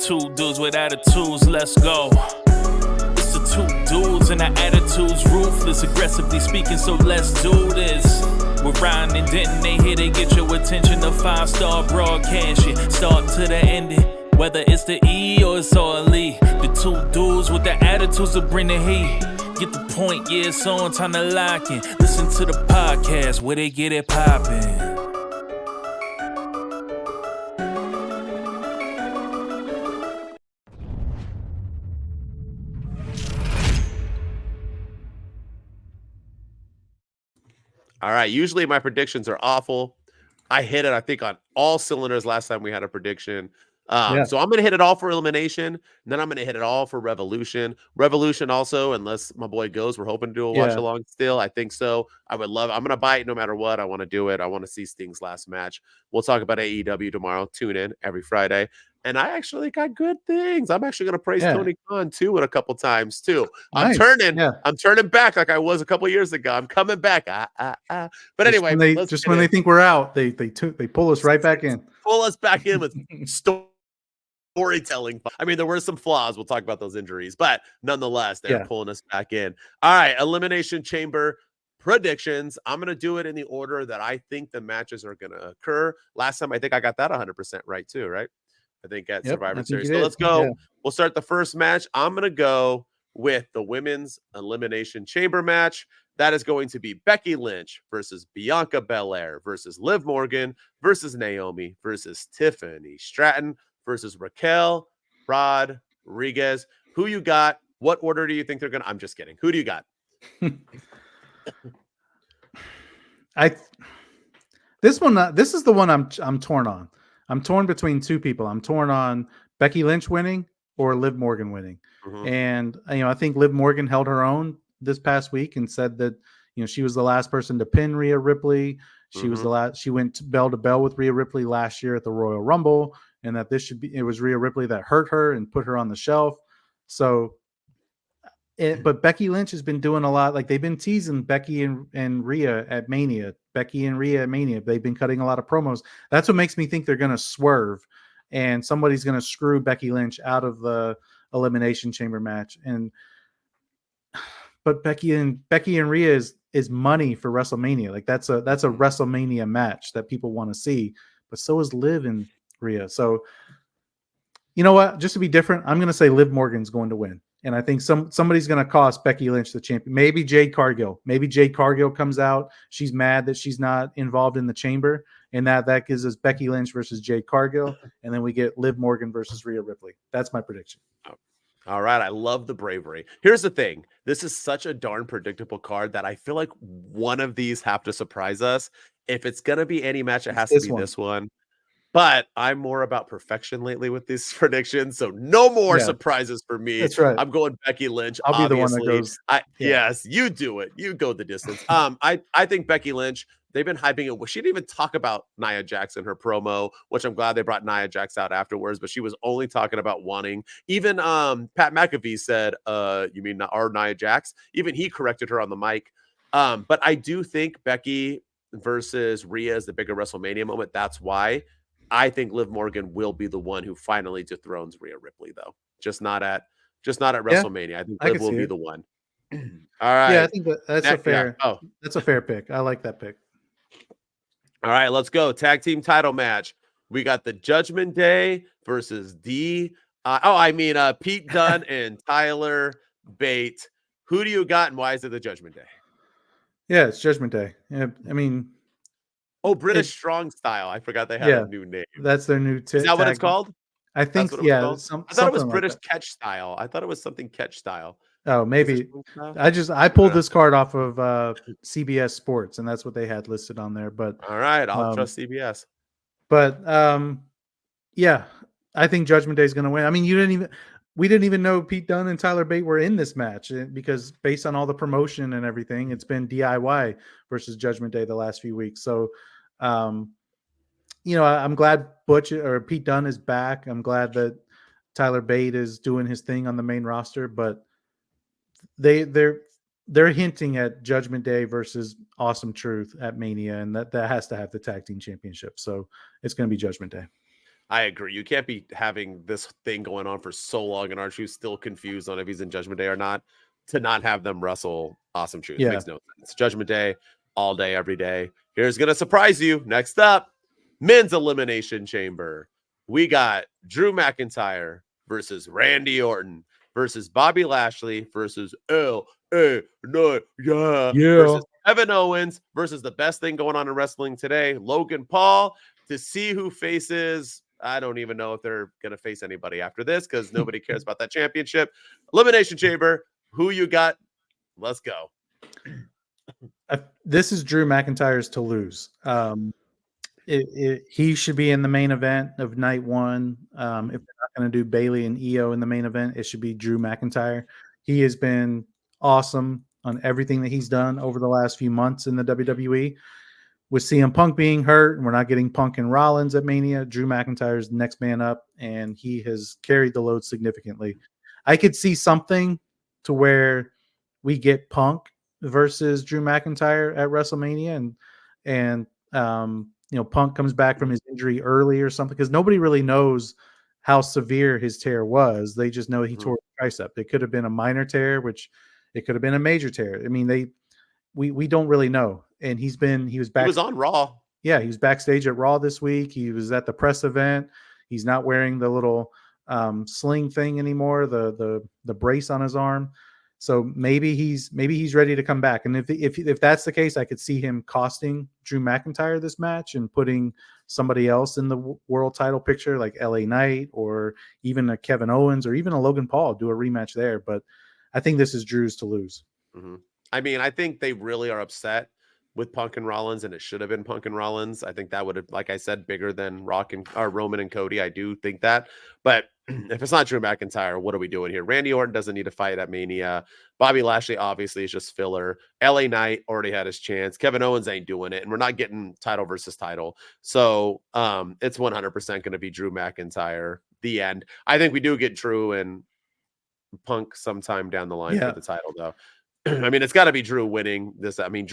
two dudes with attitudes, let's go. It's the two dudes and our attitudes, ruthless, aggressively speaking, so let's do this. We're Ryan and Denton, they here to get your attention. The 5-star broadcast shit, start to the ending. Whether it's the E or it's all Lee, the two dudes with the attitudes will bring the heat. Get the point, yeah, it's on, time to lock in. Listen to the podcast where they get it poppin'. All right. Usually my predictions are awful. I hit it, I think, on all cylinders last time we had a prediction. So I'm going to hit it all for Elimination. And then I'm going to hit it all for Revolution. Revolution also, unless my boy goes, we're hoping to do a watch along still. I think so. I would love it. I'm going to buy it no matter what. I want to do it. I want to see Sting's last match. We'll talk about AEW tomorrow. Tune in every Friday. And I actually got good things. I'm actually going to praise Tony Khan too a couple times too. Nice. I'm turning back like I was a couple years ago. I'm coming back. But anyway, when they think we're out, they pull us right back in. Pull us back in with storytelling. I mean, there were some flaws. We'll talk about those injuries, but nonetheless, they're pulling us back in. All right, Elimination Chamber predictions. I'm going to do it in the order that I think the matches are going to occur. Last time, I think I got that 100% right too, right? I think at Survivor Series. So let's go. We'll start the first match. I'm going to go with the women's Elimination Chamber match. That is going to be Becky Lynch versus Bianca Belair versus Liv Morgan versus Naomi versus Tiffany Stratton versus Raquel Rodriguez. Who you got? What order do you think they're going to? I'm just kidding. Who do you got? This is the one I'm torn on. I'm torn between two people. I'm torn on Becky Lynch winning or Liv Morgan winning. Mm-hmm. And, I think Liv Morgan held her own this past week and said that, she was the last person to pin Rhea Ripley. She was the last, she went bell to bell with Rhea Ripley last year at the Royal Rumble, and that it was Rhea Ripley that hurt her and put her on the shelf. So, but Becky Lynch has been doing a lot. Like, they've been teasing Becky and Rhea at Mania. Becky and Rhea at Mania. They've been cutting a lot of promos. That's what makes me think they're going to swerve, and somebody's going to screw Becky Lynch out of the Elimination Chamber match. But Becky and Rhea is money for WrestleMania. Like, that's a WrestleMania match that people want to see. But so is Liv and Rhea. So, you know what? Just to be different, I'm going to say Liv Morgan's going to win. And I think somebody's going to cost Becky Lynch the champion. Maybe Jade Cargill. Maybe Jade Cargill comes out. She's mad that she's not involved in the chamber. And that gives us Becky Lynch versus Jade Cargill. And then we get Liv Morgan versus Rhea Ripley. That's my prediction. All right. I love the bravery. Here's the thing. This is such a darn predictable card that I feel like one of these have to surprise us. If it's going to be any match, it has to be this one. But I'm more about perfection lately with these predictions, so no more surprises for me. That's right. I'm going Becky Lynch. I'll be the one that goes. Yes, you do it. You go the distance. I think Becky Lynch. They've been hyping it. She didn't even talk about Nia Jax in her promo, which I'm glad they brought Nia Jax out afterwards. But she was only talking about wanting. Even Pat McAfee said, "You mean our Nia Jax?" Even he corrected her on the mic. But I do think Becky versus Rhea is the bigger WrestleMania moment. That's why. I think Liv Morgan will be the one who finally dethrones Rhea Ripley, though. Just not at WrestleMania. I think Liv will be the one. All right. Yeah, I think that's a fair. Yeah. That's a fair pick. I like that pick. All right, let's go. Tag team title match. We got the Judgment Day versus Pete Dunne and Tyler Bate. Who do you got, and why is it the Judgment Day? Yeah, it's Judgment Day. Yeah, I mean. Oh, British Strong Style. I forgot they had a new name. That's their new Is that what it's called? I think, I thought it was British Catch Style. I thought it was something Catch Style. Oh, maybe. I pulled this card off of CBS Sports, and that's what they had listed on there. But all right, I'll trust CBS. But yeah, I think Judgment Day is going to win. I mean, we didn't even know Pete Dunne and Tyler Bate were in this match because based on all the promotion and everything, it's been DIY versus Judgment Day the last few weeks. So, I'm glad Pete Dunne is back. I'm glad that Tyler Bate is doing his thing on the main roster, but they're hinting at Judgment Day versus Awesome Truth at Mania, and that has to have the tag team championship. So it's going to be Judgment Day. I agree. You can't be having this thing going on for so long and R-Truth still confused on if he's in Judgment Day or not, to not have them wrestle Awesome Truth. Yeah. Makes no sense. Judgment Day, all day, every day. Here's going to surprise you. Next up, Men's Elimination Chamber. We got Drew McIntyre versus Randy Orton versus Bobby Lashley versus L.A. Knight, versus Kevin Owens versus the best thing going on in wrestling today, Logan Paul, to see who faces. I don't even know if they're going to face anybody after this because nobody cares about that championship. Elimination Chamber, who you got? Let's go. This is Drew McIntyre's to lose. He should be in the main event of night one. If they're not going to do Bailey and Io in the main event, it should be Drew McIntyre. He has been awesome on everything that he's done over the last few months in the WWE. With CM Punk being hurt, and we're not getting Punk and Rollins at Mania, Drew McIntyre's the next man up, and he has carried the load significantly. I could see something to where we get Punk versus Drew McIntyre at WrestleMania, and Punk comes back from his injury early or something, because nobody really knows how severe his tear was. They just know he tore his tricep. It could have been a minor tear, which it could have been a major tear. I mean, we don't really know. And he was on Raw. Yeah, he was backstage at Raw this week. He was at the press event. He's not wearing the little sling thing anymore, the brace on his arm. So maybe he's ready to come back. And if that's the case, I could see him costing Drew McIntyre this match and putting somebody else in the world title picture, like LA Knight or even a Kevin Owens or even a Logan Paul, do a rematch there. But I think this is Drew's to lose. Mm-hmm. I mean, I think they really are upset with Punk and Rollins, and it should have been Punk and Rollins. I think that would have, like I said, bigger than Roman and Cody. I do think that. But if it's not Drew McIntyre, what are we doing here? Randy Orton doesn't need to fight at Mania. Bobby Lashley obviously is just filler. LA Knight already had his chance. Kevin Owens ain't doing it, and we're not getting title versus title. So it's 100% going to be Drew McIntyre. The end. I think we do get Drew and Punk sometime down the line for the title, though. I mean, it's got to be Drew winning this. I mean,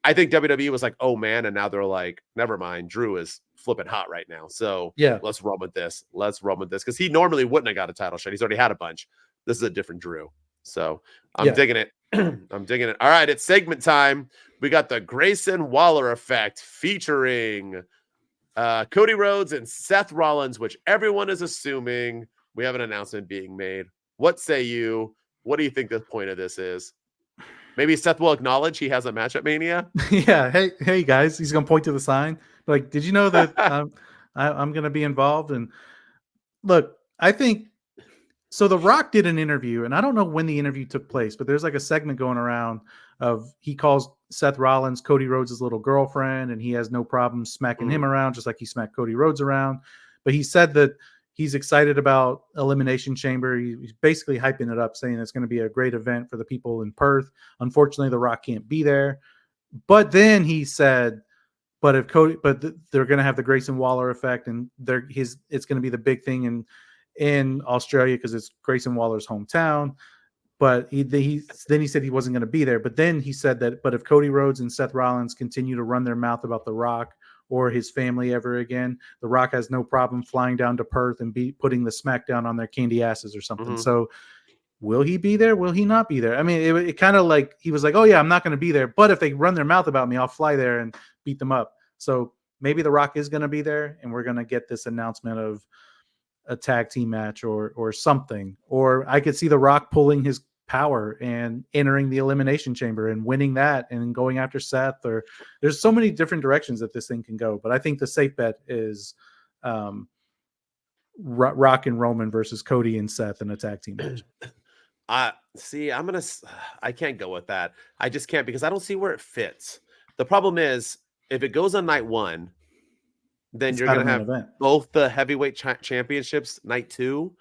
I think WWE was like, oh man. And now they're like, never mind. Drew is flipping hot right now. So let's run with this. Because he normally wouldn't have got a title shot. He's already had a bunch. This is a different Drew. So I'm digging it. I'm digging it. All right. It's segment time. We got the Grayson Waller effect featuring Cody Rhodes and Seth Rollins, which everyone is assuming we have an announcement being made. What say you? What do you think the point of this is? Maybe Seth will acknowledge he has a match at Mania. Yeah. Hey guys, he's going to point to the sign. Like, did you know that I'm going to be involved? And look, I think so. The Rock did an interview, and I don't know when the interview took place, but there's like a segment going around of he calls Seth Rollins Cody Rhodes' little girlfriend, and he has no problem smacking him around, just like he smacked Cody Rhodes around. But he said that he's excited about Elimination Chamber. He's basically hyping it up, saying it's going to be a great event for the people in Perth. Unfortunately, The Rock can't be there. But then he said, they're going to have the Grayson Waller effect, and it's going to be the big thing in Australia because it's Grayson Waller's hometown. But then he said he wasn't going to be there. But then he said that, but if Cody Rhodes and Seth Rollins continue to run their mouth about The Rock or his family ever again, The Rock has no problem flying down to Perth and putting the smackdown on their candy asses or something. So will he be there? Will he not be there? I mean, it kind of like, he was like, oh yeah, I'm not going to be there, but if they run their mouth about me, I'll fly there and beat them up. So maybe The Rock is going to be there, and we're going to get this announcement of a tag team match or something. Or I could see The Rock pulling his power and entering the Elimination Chamber and winning that and going after Seth. Or there's so many different directions that this thing can go. But I think the safe bet is Rock and Roman versus Cody and Seth in a tag team match. I can't go with that. I just can't, because I don't see where it fits. The problem is, if it goes on night one, then you're going to have both the heavyweight championships night two.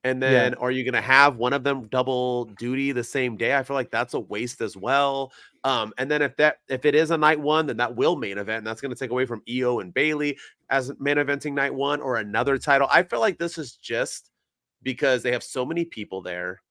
And then are you going to have one of them double duty the same day? I feel like that's a waste as well. And then if it is a night one, then that will main event. And that's going to take away from Io and Bailey as main eventing night one or another title. I feel like this is just because they have so many people there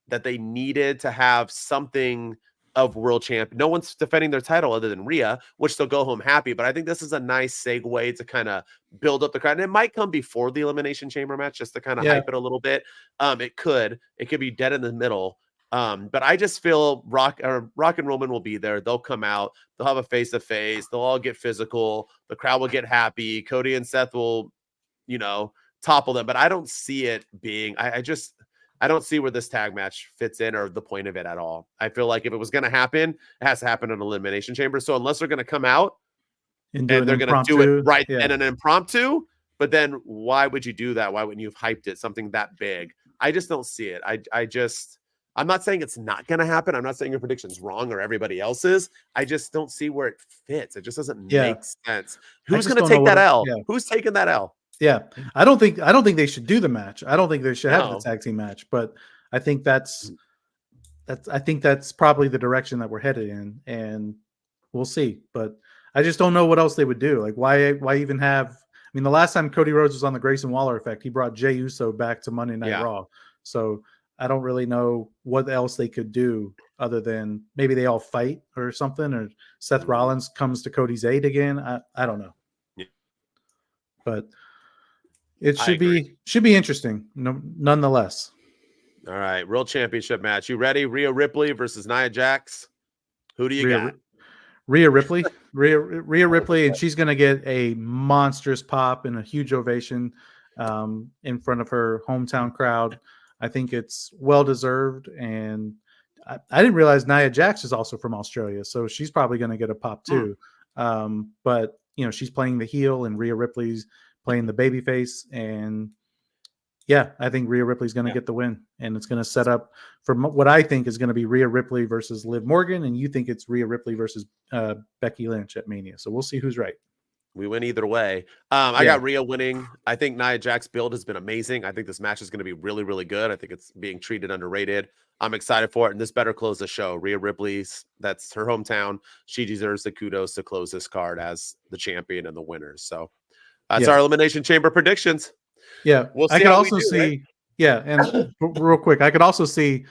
that they needed to have something of world champ. No one's defending their title other than Rhea, which they'll go home happy. But I think this is a nice segue to kind of build up the crowd. And it might come before the Elimination Chamber match just to kind of hype it a little bit. It could be dead in the middle. But I just feel Rock and Roman will be there. They'll come out. They'll have a face-to-face. They'll all get physical. The crowd will get happy. Cody and Seth will, topple them. But I don't see it being. I don't see where this tag match fits in or the point of it at all. I feel like if it was going to happen, it has to happen in an Elimination Chamber. So unless they're going to come out and they're going to do it right in an impromptu, but then why would you do that? Why wouldn't you have hyped it, something that big? I just don't see it. I'm not saying it's not going to happen. I'm not saying your prediction's wrong or everybody else's. I just don't see where it fits. It just doesn't make sense. Who's going to take that L? Who's taking that L? Yeah, I don't think they should do the match. I don't think they should have the tag team match, but I think that's probably the direction that we're headed in, and we'll see. But I just don't know what else they would do. Like, why even have? I mean, the last time Cody Rhodes was on the Grayson Waller effect, he brought Jey Uso back to Monday Night Raw. So I don't really know what else they could do other than maybe they all fight or something, or Seth Rollins comes to Cody's aid again. I don't know, but. It should be interesting, nonetheless. All right, World Championship match. You ready? Rhea Ripley versus Nia Jax. Who do you got? Rhea Ripley. Rhea Ripley, and she's going to get a monstrous pop and a huge ovation in front of her hometown crowd. I think it's well-deserved, and I didn't realize Nia Jax is also from Australia, so she's probably going to get a pop too. But, she's playing the heel, and Rhea Ripley's playing the babyface, and I think Rhea Ripley's going to get the win, and it's going to set up for what I think is going to be Rhea Ripley versus Liv Morgan, and you think it's Rhea Ripley versus Becky Lynch at Mania. So we'll see who's right. We win either way. I got Rhea winning. I think Nia Jax's build has been amazing. I think this match is going to be really, really good. I think it's being treated underrated. I'm excited for it, and this better close the show. Rhea Ripley's, that's her hometown. She deserves the kudos to close this card as the champion and the winner. So that's our Elimination Chamber predictions. Yeah. We'll see. I could also see, right? Yeah. And real quick, I could also see,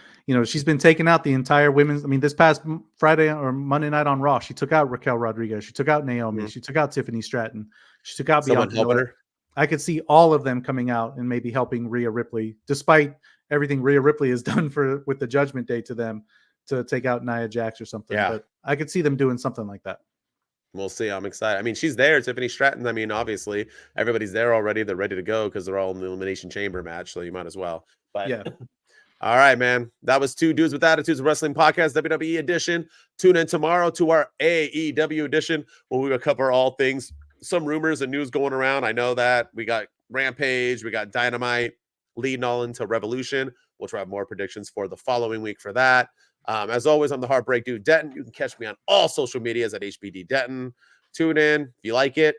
she's been taking out the entire women's. I mean, this past Friday or Monday night on Raw, she took out Raquel Rodriguez. She took out Naomi. She took out Tiffany Stratton. She took out Bianca. I could see all of them coming out and maybe helping Rhea Ripley, despite everything Rhea Ripley has done with the Judgment Day to them to take out Nia Jax or something. Yeah. But I could see them doing something like that. We'll see. I'm excited. I mean, she's there. Tiffany Stratton. I mean, obviously, everybody's there already. They're ready to go because they're all in the Elimination Chamber match, so you might as well. But all right, man. That was Two Dudes with Attitudes Wrestling Podcast, WWE edition. Tune in tomorrow to our AEW edition, where we will cover all things, some rumors and news going around. I know that we got Rampage, we got Dynamite leading all into Revolution, which we'll have more predictions for the following week for that. As always, I'm the Heartbreak Dude Denton. You can catch me on all social medias at HBD Denton. Tune in. If you like it,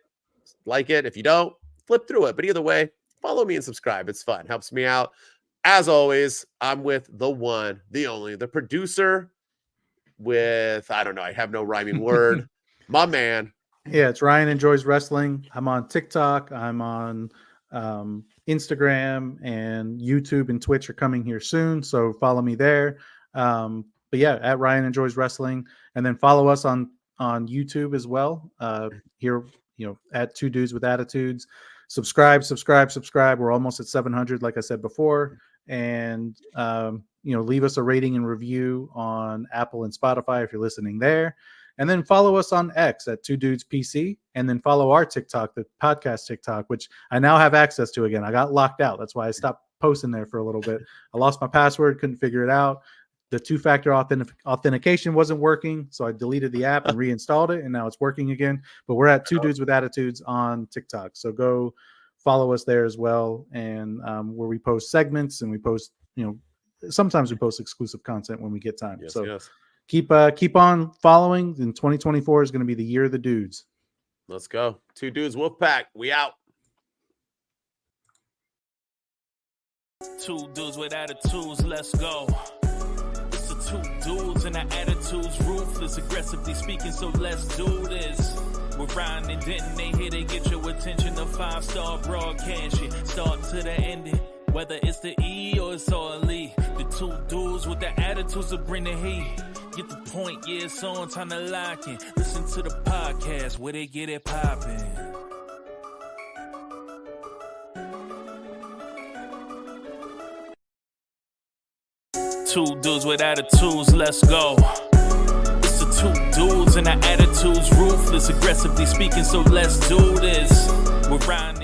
like it. If you don't, flip through it. But either way, follow me and subscribe. It's fun. Helps me out. As always, I'm with the one, the only, the producer with, I don't know, I have no rhyming word. My man. Yeah, it's Ryan Enjoys Wrestling. I'm on TikTok. I'm on Instagram, and YouTube and Twitch are coming here soon. So follow me there. But yeah, at Ryan Enjoys Wrestling, and then follow us on YouTube as well. Here, at Two Dudes with Attitudes. Subscribe. We're almost at 700, like I said before, and leave us a rating and review on Apple and Spotify if you're listening there, and then follow us on X at Two Dudes PC, and then follow our TikTok, the podcast TikTok, which I now have access to again. I got locked out. That's why I stopped posting there for a little bit. I lost my password, couldn't figure it out. The two-factor authentication wasn't working, so I deleted the app and reinstalled it, and now it's working again. But we're at Two Dudes with Attitudes on TikTok, so go follow us there as well, and where we post segments and we post, sometimes we post exclusive content when we get time. Keep on following. And 2024 is going to be the year of the dudes. Let's go. Two Dudes Wolfpack. We out. Two dudes with attitudes. Let's go. Two dudes and our attitudes ruthless, aggressively speaking, so let's do this. We're Ryan and Denton, they here to get your attention. The 5-star broadcast shit, starting to the ending. Whether it's the E or it's all elite, the two dudes with the attitudes will bring the heat. get the point, yeah, it's on, time to lock in. Listen to the podcast where they get it poppin'. Two dudes with attitudes, let's go. It's the two dudes and our attitudes ruthless, aggressively speaking, so let's do this. We're riding.